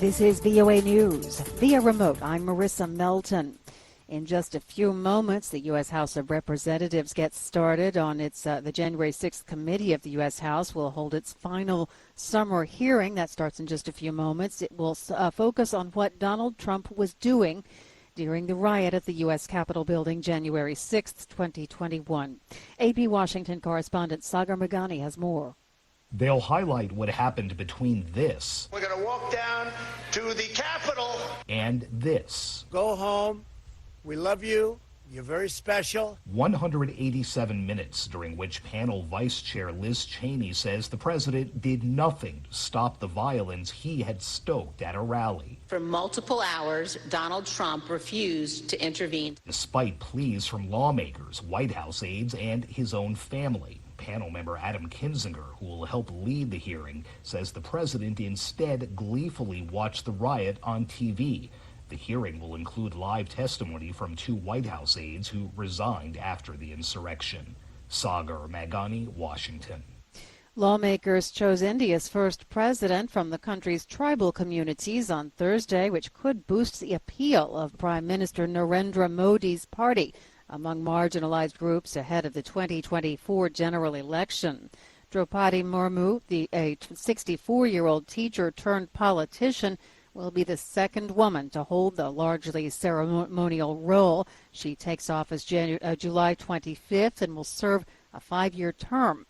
This is VOA News. Via remote, I'm Marissa Melton. In just a few moments, the U.S. House of Representatives gets started on the January 6th committee of the U.S. House will hold its final summer hearing. That starts in just a few moments. It will focus on what Donald Trump was doing during the riot at the U.S. Capitol building January 6th, 2021. AP Washington correspondent Sagar Meghani has more. They'll highlight what happened between this. We're going to walk down to the Capitol. And this. Go home. We love you. You're very special. 187 minutes during which panel Vice Chair Liz Cheney says the president did nothing to stop the violence he had stoked at a rally. For multiple hours, Donald Trump refused to intervene. Despite pleas from lawmakers, White House aides, and his own family. Panel member Adam Kinzinger, who will help lead the hearing, says the president instead gleefully watched the riot on TV. The hearing will include live testimony from two White House aides who resigned after the insurrection. Sagar Meghani, Washington. Lawmakers chose India's first president from the country's tribal communities on Thursday, which could boost the appeal of Prime Minister Narendra Modi's party among marginalized groups ahead of the 2024 general election. Draupadi Murmu, a 64-year-old teacher turned politician, will be the second woman to hold the largely ceremonial role. She takes office July 25th and will serve a 5-year term.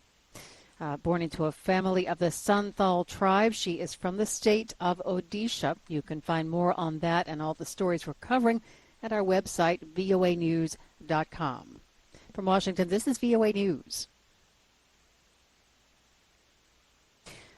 Born into a family of the Santhal tribe, she is from the state of Odisha. You can find more on that and all the stories we're covering at our website, voanews.com. From Washington, this is VOA News.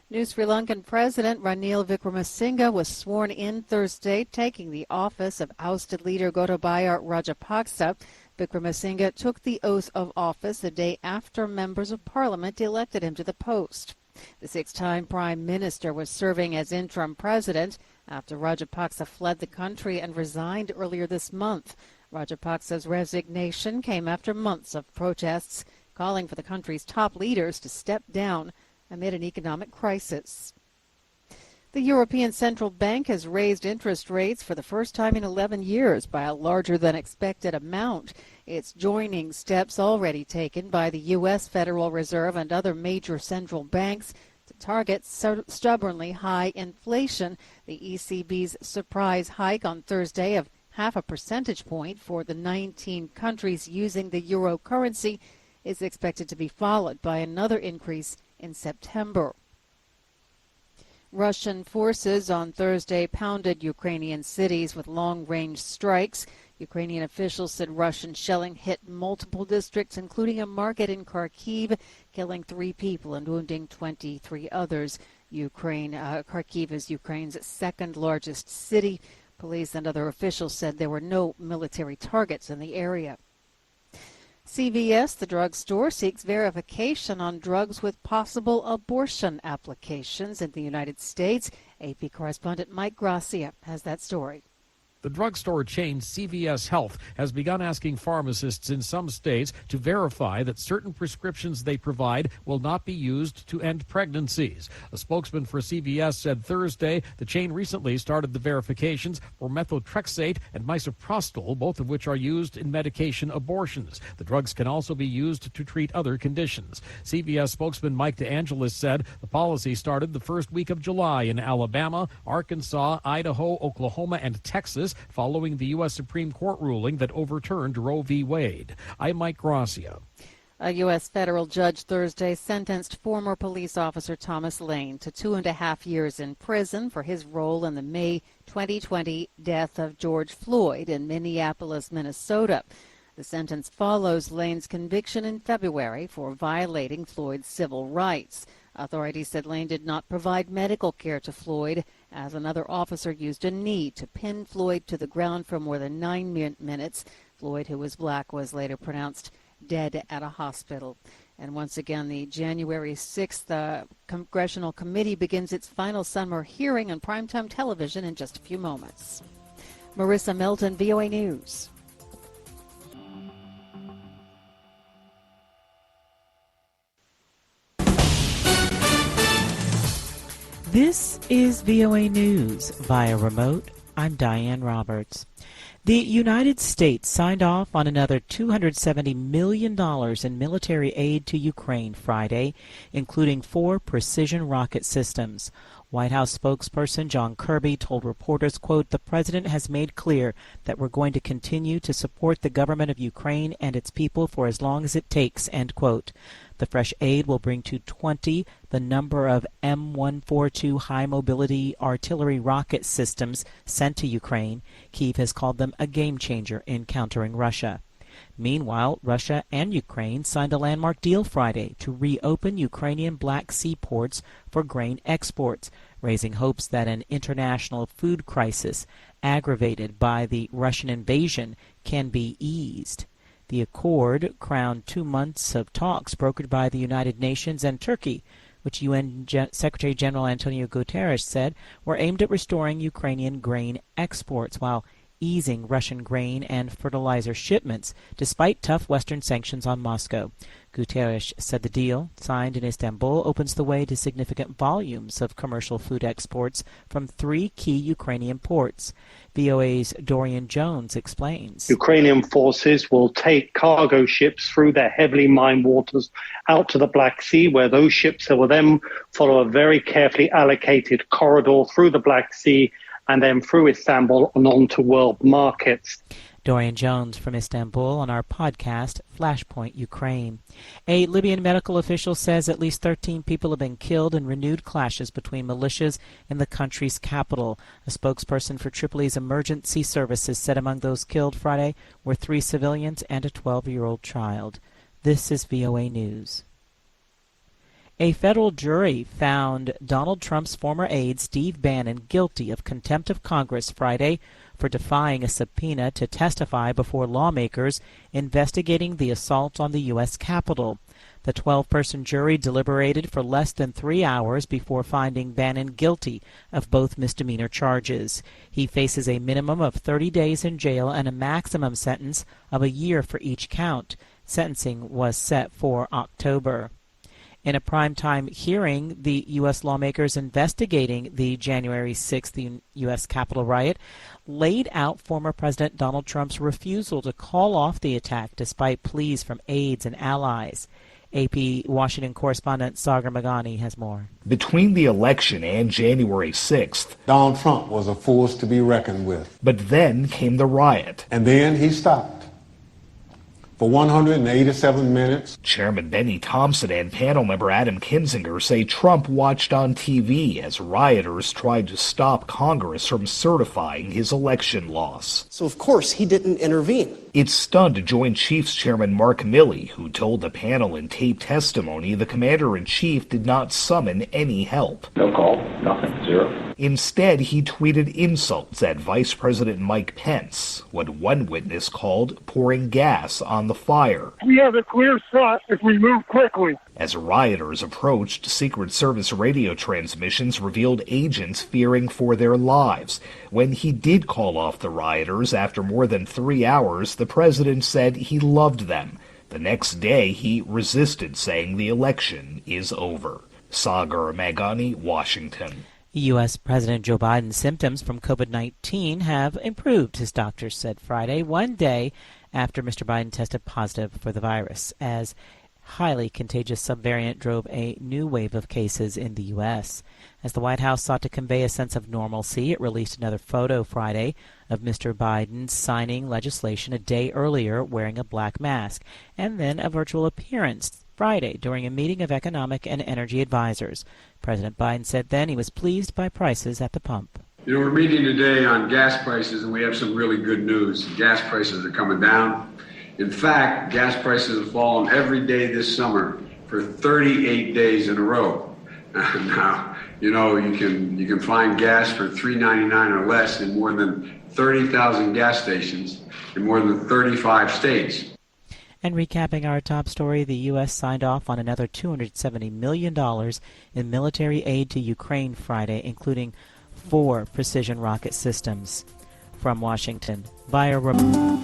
New Sri Lankan President Ranil Wickremesinghe was sworn in Thursday, taking the office of ousted leader Gotabaya Rajapaksa. Wickremesinghe took the oath of office a day after members of parliament elected him to the post. The six-time prime minister was serving as interim president after Rajapaksa fled the country and resigned earlier this month. Rajapaksa's resignation came after months of protests calling for the country's top leaders to step down amid an economic crisis. The European Central Bank has raised interest rates for the first time in 11 years by a larger than expected amount. It's joining steps already taken by the U.S. Federal Reserve and other major central banks to target stubbornly high inflation. The ECB's surprise hike on Thursday of 0.5 percentage point for the 19 countries using the euro currency is expected to be followed by another increase in September. Russian forces on Thursday pounded Ukrainian cities with long-range strikes. Ukrainian officials said Russian shelling hit multiple districts, including a market in Kharkiv, killing 3 people and wounding 23 others. Kharkiv is Ukraine's second largest city. Police and other officials said there were no military targets in the area. CVS, the drugstore, seeks verification on drugs with possible abortion applications in the United States. AP correspondent Mike Gracia has that story. The drugstore chain CVS Health has begun asking pharmacists in some states to verify that certain prescriptions they provide will not be used to end pregnancies. A spokesman for CVS said Thursday the chain recently started the verifications for methotrexate and misoprostol, both of which are used in medication abortions. The drugs can also be used to treat other conditions. CVS spokesman Mike DeAngelis said the policy started the first week of July in Alabama, Arkansas, Idaho, Oklahoma, and Texas, following the U.S. Supreme Court ruling that overturned Roe v. Wade. I'm Mike Gracia. A U.S. federal judge Thursday sentenced former police officer Thomas Lane to 2.5 years in prison for his role in the May 2020 death of George Floyd in Minneapolis, Minnesota. The sentence follows Lane's conviction in February for violating Floyd's civil rights. Authorities said Lane did not provide medical care to Floyd, as another officer used a knee to pin Floyd to the ground for more than 9 minutes. Floyd, who was black, was later pronounced dead at a hospital. And once again, the January 6th Congressional Committee begins its final summer hearing on primetime television in just a few moments. Marissa Melton, VOA News. This is VOA News via remote. I'm Diane Roberts. The United States signed off on another $270 million in military aid to Ukraine Friday, including 4 precision rocket systems. White House spokesperson John Kirby told reporters, quote, "The president has made clear that we're going to continue to support the government of Ukraine and its people for as long as it takes," end quote. The fresh aid will bring to 20 the number of M142 high-mobility artillery rocket systems sent to Ukraine. Kyiv has called them a game-changer in countering Russia. Meanwhile, Russia and Ukraine signed a landmark deal Friday to reopen Ukrainian Black Sea ports for grain exports, raising hopes that an international food crisis aggravated by the Russian invasion can be eased. The accord crowned 2 months of talks brokered by the United Nations and Turkey, which UN Secretary General Antonio Guterres said were aimed at restoring Ukrainian grain exports while easing Russian grain and fertilizer shipments, despite tough Western sanctions on Moscow. Guterres said the deal, signed in Istanbul, opens the way to significant volumes of commercial food exports from 3 key Ukrainian ports. VOA's Dorian Jones explains. Ukrainian forces will take cargo ships through their heavily mined waters out to the Black Sea, where those ships will then follow a very carefully allocated corridor through the Black Sea and then through Istanbul and on to world markets. Dorian Jones from Istanbul on our podcast, Flashpoint Ukraine. A Libyan medical official says at least 13 people have been killed in renewed clashes between militias in the country's capital. A spokesperson for Tripoli's emergency services said among those killed Friday were 3 civilians and a 12-year-old child. This is VOA News. A federal jury found Donald Trump's former aide, Steve Bannon, guilty of contempt of Congress Friday for defying a subpoena to testify before lawmakers investigating the assault on the U.S. Capitol. The 12-person jury deliberated for less than 3 hours before finding Bannon guilty of both misdemeanor charges. He faces a minimum of 30 days in jail and a maximum sentence of a year for each count. Sentencing was set for October. In a primetime hearing, the U.S. lawmakers investigating the January 6th U.S. Capitol riot laid out former President Donald Trump's refusal to call off the attack despite pleas from aides and allies. AP Washington correspondent Sagar Magani has more. Between the election and January 6th, Donald Trump was a force to be reckoned with. But then came the riot. And then he stopped. For 187 minutes. Chairman Benny Thompson and panel member Adam Kinzinger say Trump watched on TV as rioters tried to stop Congress from certifying his election loss. So, of course, he didn't intervene. It stunned Joint Chiefs Chairman Mark Milley, who told the panel in taped testimony the commander-in-chief did not summon any help. No call, nothing, zero. Instead, he tweeted insults at Vice President Mike Pence, what one witness called pouring gas on the fire. We have a clear shot if we move quickly. As rioters approached, Secret Service radio transmissions revealed agents fearing for their lives. When he did call off the rioters after more than 3 hours, the president said he loved them. The next day, he resisted, saying the election is over. Sagar Magani, Washington. U.S. President Joe Biden's symptoms from COVID-19 have improved, his doctors said Friday, one day after Mr. Biden tested positive for the virus, as highly contagious subvariant drove a new wave of cases in the U.S. As the White House sought to convey a sense of normalcy, it released another photo Friday of Mr. Biden signing legislation a day earlier wearing a black mask, and then a virtual appearance Friday during a meeting of economic and energy advisors. President Biden said then he was pleased by prices at the pump. You know, we're meeting today on gas prices, and we have some really good news. Gas prices are coming down. In fact, gas prices have fallen every day this summer for 38 days in a row. Now, you know, you can find gas for $3.99 or less in more than 30,000 gas stations in more than 35 states. And recapping our top story, the U.S. signed off on another $270 million in military aid to Ukraine Friday, including 4 precision rocket systems. From Washington, via remote.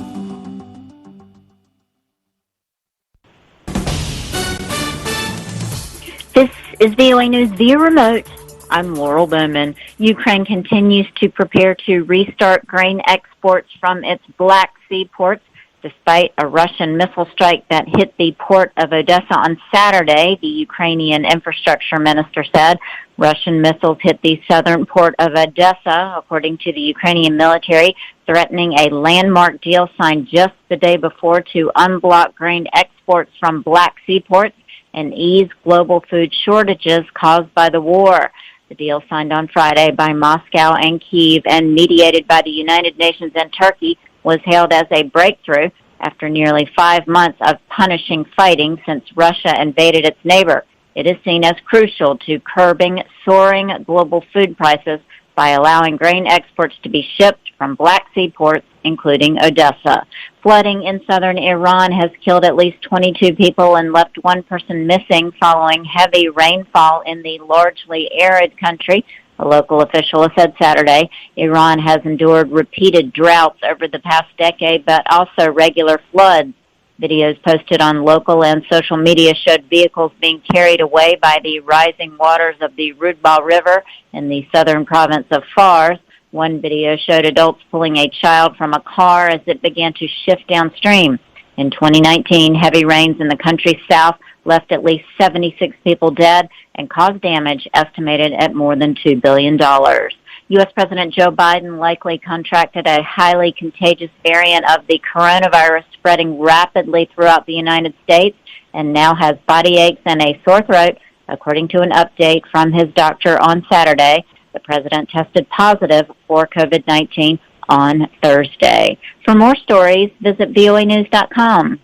This is VOA News via remote. I'm Laurel Bowman. Ukraine continues to prepare to restart grain exports from its Black Sea ports despite a Russian missile strike that hit the port of Odessa on Saturday, the Ukrainian infrastructure minister said. Russian missiles hit the southern port of Odessa, according to the Ukrainian military, threatening a landmark deal signed just the day before to unblock grain exports from Black Sea ports and ease global food shortages caused by the war. The deal signed on Friday by Moscow and Kyiv and mediated by the United Nations and Turkey was hailed as a breakthrough after nearly 5 months of punishing fighting since Russia invaded its neighbor. It is seen as crucial to curbing soaring global food prices by allowing grain exports to be shipped from Black Sea ports, including Odessa. Flooding in southern Iran has killed at least 22 people and left one person missing following heavy rainfall in the largely arid country. A local official said Saturday Iran has endured repeated droughts over the past decade, but also regular floods. Videos posted on local and social media showed vehicles being carried away by the rising waters of the Rudbah River in the southern province of Fars. One video showed adults pulling a child from a car as it began to shift downstream. In 2019, heavy rains in the country's south left at least 76 people dead and caused damage estimated at more than $2 billion. U.S. President Joe Biden likely contracted a highly contagious variant of the coronavirus spreading rapidly throughout the United States and now has body aches and a sore throat, according to an update from his doctor on Saturday. The president tested positive for COVID-19 on Thursday. For more stories, visit voanews.com.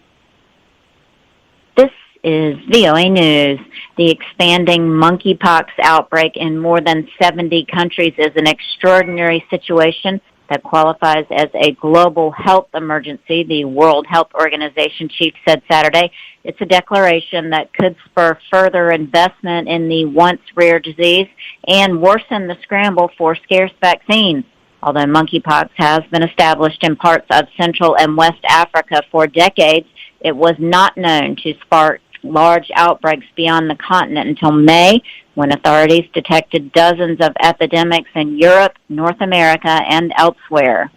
This is VOA News. The expanding monkeypox outbreak in more than 70 countries is an extraordinary situation that qualifies as a global health emergency, the World Health Organization chief said Saturday. It's a declaration that could spur further investment in the once rare disease and worsen the scramble for scarce vaccines. Although monkeypox has been established in parts of Central and West Africa for decades, it was not known to spark large outbreaks beyond the continent until May, when authorities detected dozens of epidemics in Europe, North America, and elsewhere.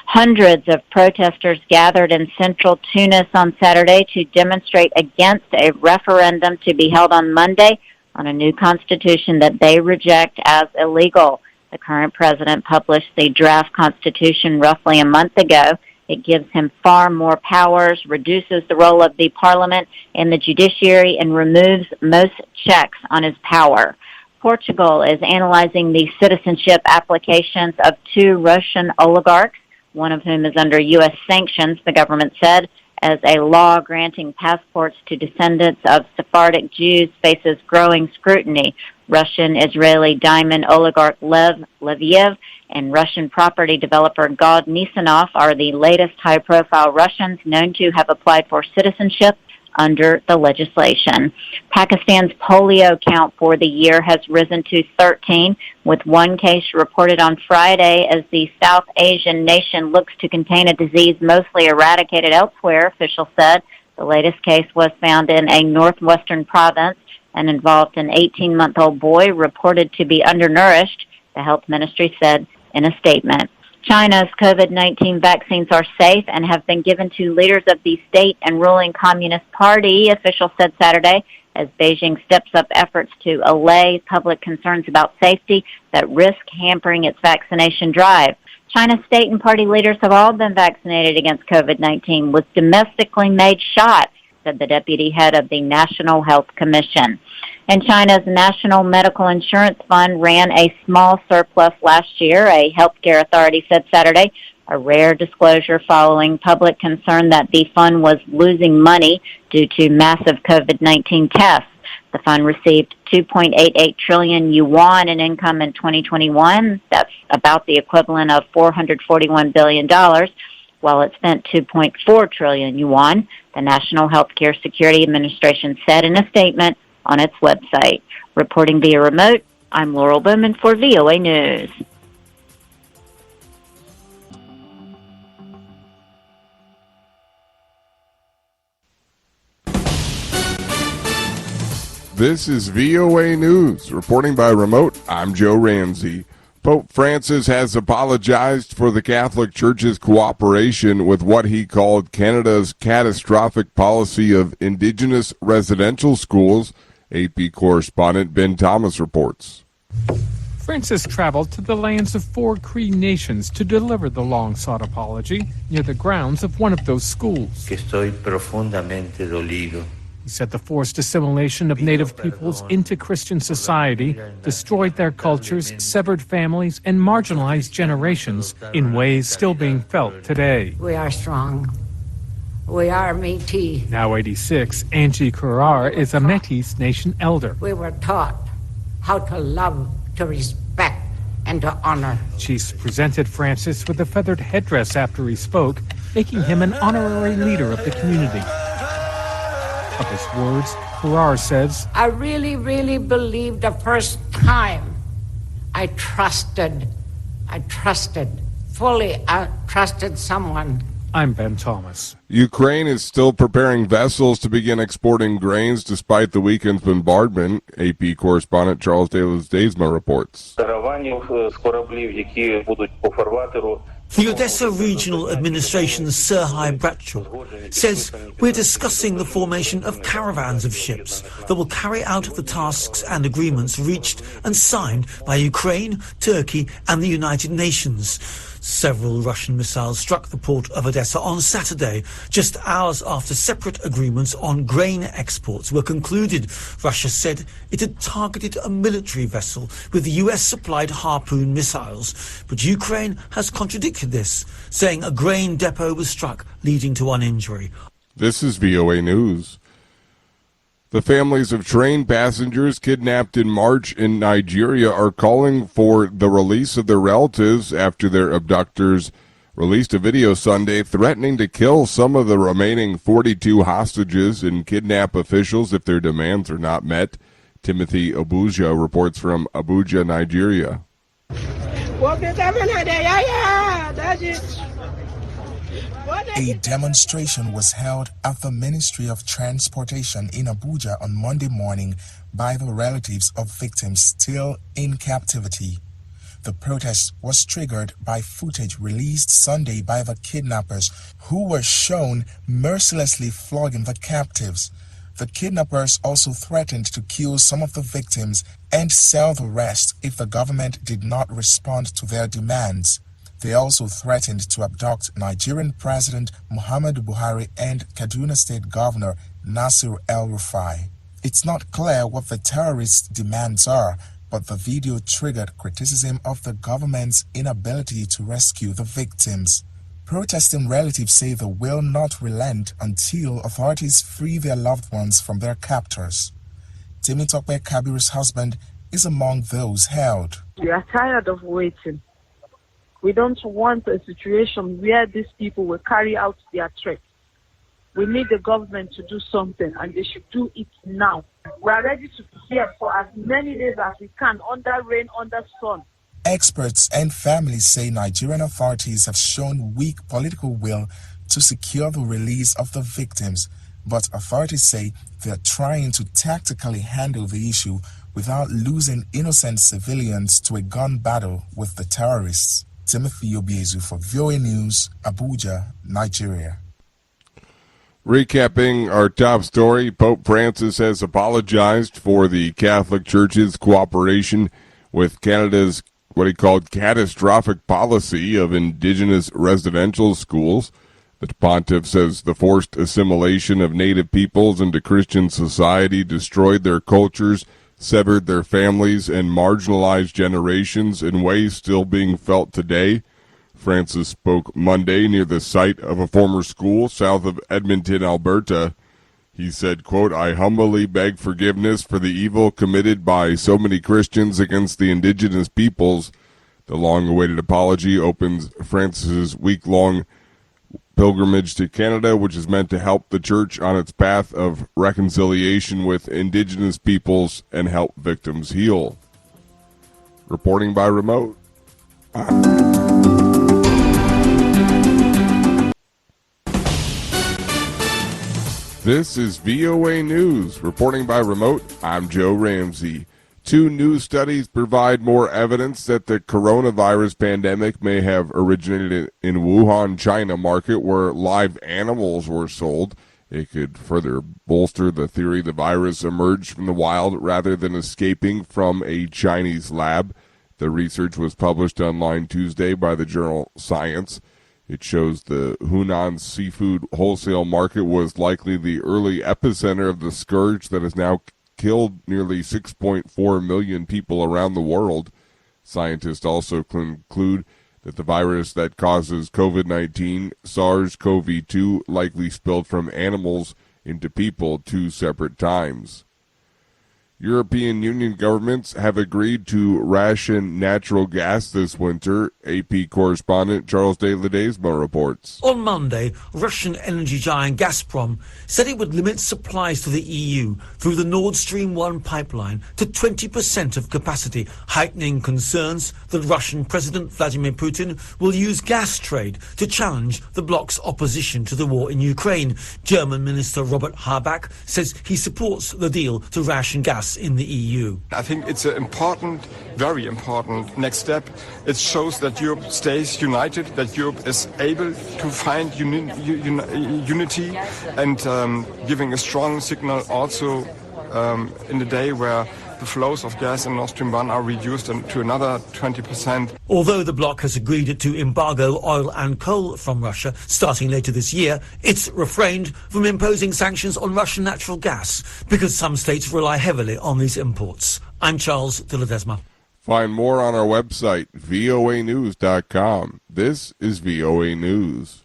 Hundreds of protesters gathered in central Tunis on Saturday to demonstrate against a referendum to be held on Monday on a new constitution that they reject as illegal. The current president published the draft constitution roughly a month ago. It gives him far more powers, reduces the role of the parliament and the judiciary, and removes most checks on his power. Portugal is analyzing the citizenship applications of 2 Russian oligarchs, one of whom is under U.S. sanctions, the government said, as a law granting passports to descendants of Sephardic Jews faces growing scrutiny. Russian-Israeli diamond oligarch Lev Leviev and Russian property developer Gad Nisanoff are the latest high-profile Russians known to have applied for citizenship under the legislation. Pakistan's polio count for the year has risen to 13, with one case reported on Friday as the South Asian nation looks to contain a disease mostly eradicated elsewhere, officials said. The latest case was found in a northwestern province and involved an 18-month-old boy reported to be undernourished, the health ministry said in a statement. China's COVID-19 vaccines are safe and have been given to leaders of the state and ruling Communist Party, officials said Saturday, as Beijing steps up efforts to allay public concerns about safety that risk hampering its vaccination drive. China's state and party leaders have all been vaccinated against COVID-19 with domestically made shots, said the deputy head of the National Health Commission. And China's National Medical Insurance Fund ran a small surplus last year, a healthcare authority said Saturday, a rare disclosure following public concern that the fund was losing money due to massive COVID-19 tests. The fund received 2.88 trillion yuan in income in 2021. That's about the equivalent of $441 billion, while it spent 2.4 trillion yuan, the National Healthcare Security Administration said in a statement on its website. Reporting via remote, I'm Laurel Bowman for VOA News. This is VOA News. Reporting by remote, I'm Joe Ramsey. Pope Francis has apologized for the Catholic Church's cooperation with what he called Canada's catastrophic policy of Indigenous residential schools. AP correspondent Ben Thomas reports. Francis traveled to the lands of 4 Cree nations to deliver the long-sought apology near the grounds of one of those schools. Estoy profundamente dolido. He said the forced assimilation of native peoples into Christian society destroyed their cultures, severed families, and marginalized generations in ways still being felt today. We are strong. We are Métis. Now 86, Angie Currar is a Métis Nation elder. We were taught how to love, to respect, and to honor. Chiefs presented Francis with a feathered headdress after he spoke, making him an honorary leader of the community. Of his words, Currar says, I really, really believed the first time I trusted someone. I'm Ben Thomas. Ukraine is still preparing vessels to begin exporting grains despite the weekend's bombardment. AP correspondent Charles Davis-Daisma reports. The Odessa Regional Administration's Serhii Bratchuk says we're discussing the formation of caravans of ships that will carry out the tasks and agreements reached and signed by Ukraine, Turkey and the United Nations. Several Russian missiles struck the port of Odessa on Saturday, just hours after separate agreements on grain exports were concluded. Russia said it had targeted a military vessel with US-supplied Harpoon missiles, but Ukraine has contradicted this, saying a grain depot was struck, leading to one injury. This is VOA News. The families of train passengers kidnapped in March in Nigeria are calling for the release of their relatives after their abductors released a video Sunday threatening to kill some of the remaining 42 hostages and kidnap officials if their demands are not met. Timothy Obuja reports from Abuja, Nigeria. A demonstration was held at the Ministry of Transportation in Abuja on Monday morning by the relatives of victims still in captivity. The protest was triggered by footage released Sunday by the kidnappers, who were shown mercilessly flogging the captives. The kidnappers also threatened to kill some of the victims and sell the rest if the government did not respond to their demands. They also threatened to abduct Nigerian President Muhammadu Buhari and Kaduna State Governor Nasir El-Rufai. It's not clear what the terrorists' demands are, but the video triggered criticism of the government's inability to rescue the victims. Protesting relatives say they will not relent until authorities free their loved ones from their captors. Temitope Kabiru's husband is among those held. We are tired of waiting. We don't want a situation where these people will carry out their threats. We need the government to do something, and they should do it now. We are ready to be here for as many days as we can, under rain, under sun. Experts and families say Nigerian authorities have shown weak political will to secure the release of the victims, but authorities say they are trying to tactically handle the issue without losing innocent civilians to a gun battle with the terrorists. Timothy Obiezu for VOA News, Abuja, Nigeria. Recapping our top story, Pope Francis has apologized for the Catholic Church's cooperation with Canada's what he called catastrophic policy of Indigenous residential schools. The pontiff says the forced assimilation of native peoples into Christian society destroyed their cultures, severed their families, and marginalized generations in ways still being felt today. Francis spoke Monday near the site of a former school south of Edmonton, Alberta. He said, quote, I humbly beg forgiveness for the evil committed by so many Christians against the Indigenous peoples. The long-awaited apology opens Francis's week-long pilgrimage to Canada, which is meant to help the Church on its path of reconciliation with Indigenous peoples and help victims heal. Reporting by remote. This is VOA News. Reporting by remote, I'm Joe Ramsey. 2 new studies provide more evidence that the coronavirus pandemic may have originated in Wuhan, China market where live animals were sold. It could further bolster the theory the virus emerged from the wild rather than escaping from a Chinese lab. The research was published online Tuesday by the journal Science. It shows the Hunan seafood wholesale market was likely the early epicenter of the scourge that has now killed nearly 6.4 million people around the world. Scientists also conclude that the virus that causes COVID-19, SARS-CoV-2, likely spilled from animals into people 2 separate times. European Union governments have agreed to ration natural gas this winter, AP correspondent Charles de Ledesma reports. On Monday, Russian energy giant Gazprom said it would limit supplies to the EU through the Nord Stream 1 pipeline to 20% of capacity, heightening concerns that Russian President Vladimir Putin will use gas trade to challenge the bloc's opposition to the war in Ukraine. German Minister Robert Habeck says he supports the deal to ration gas in the EU. I think it's an important, very important next step. It shows that Europe stays united, that Europe is able to find unity and giving a strong signal also in the day where the flows of gas in Nord Stream 1 are reduced to another 20%. Although the bloc has agreed to embargo oil and coal from Russia starting later this year, it's refrained from imposing sanctions on Russian natural gas because some states rely heavily on these imports. I'm Charles de Ledesma. Find more on our website, voanews.com. This is VOA News.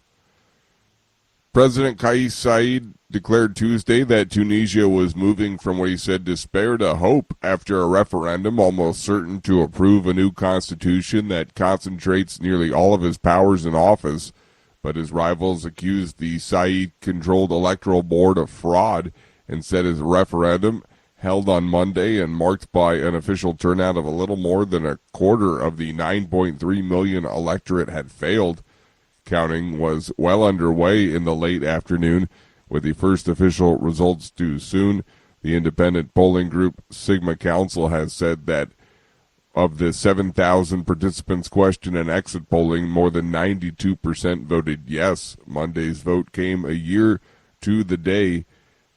President Kais Saied declared Tuesday that Tunisia was moving from what he said despair to hope after a referendum almost certain to approve a new constitution that concentrates nearly all of his powers in office. But his rivals accused the Saied-controlled electoral board of fraud and said his referendum, held on Monday and marked by an official turnout of a little more than a quarter of the 9.3 million electorate, had failed. Counting was well underway in the late afternoon, with the first official results due soon. The independent polling group Sigma Council has said that of the 7,000 participants questioned in exit polling, more than 92% voted yes. Monday's vote came a year to the day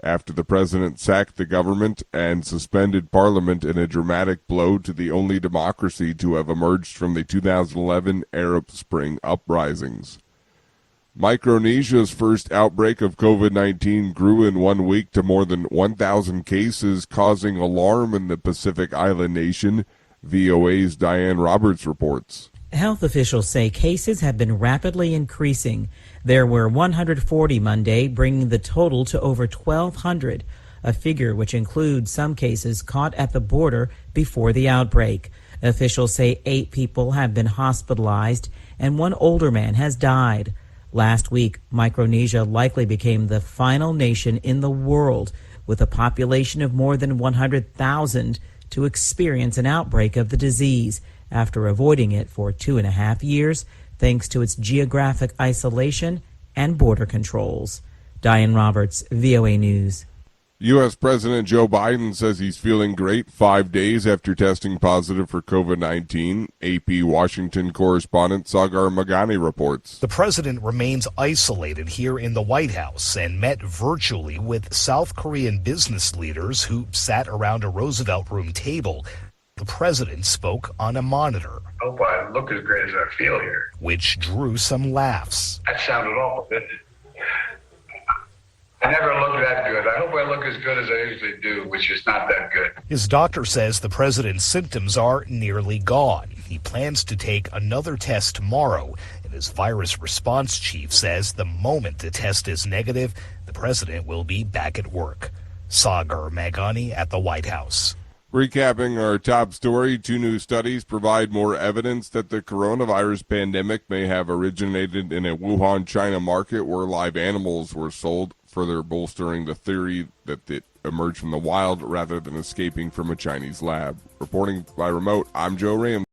after the president sacked the government and suspended parliament in a dramatic blow to the only democracy to have emerged from the 2011 Arab Spring uprisings. Micronesia's first outbreak of COVID-19 grew in 1 week to more than 1,000 cases, causing alarm in the Pacific island nation. VOA's Diane Roberts reports. Health officials say cases have been rapidly increasing. There were 140 Monday, bringing the total to over 1,200, a figure which includes some cases caught at the border before the outbreak. Officials say 8 people have been hospitalized and 1 older man has died. Last week, Micronesia likely became the final nation in the world with a population of more than 100,000 to experience an outbreak of the disease after avoiding it for 2.5 years, thanks to its geographic isolation and border controls. Diane Roberts, VOA News. U.S. President Joe Biden says he's feeling great 5 days after testing positive for COVID-19. AP Washington correspondent Sagar Magani reports. The president remains isolated here in the White House and met virtually with South Korean business leaders who sat around a Roosevelt Room table. The president spoke on a monitor. I hope I look as great as I feel here. Which drew some laughs. That sounded awful, didn't it? I never look that good. I hope I look as good as I usually do, which is not that good. His doctor says the president's symptoms are nearly gone. He plans to take another test tomorrow, and his virus response chief says the moment the test is negative, the president will be back at work. Sagar Magani at the White House. Recapping our top story, 2 new studies provide more evidence that the coronavirus pandemic may have originated in a Wuhan, China market where live animals were sold, further bolstering the theory that it emerged from the wild rather than escaping from a Chinese lab. Reporting by remote, I'm Joe Ram.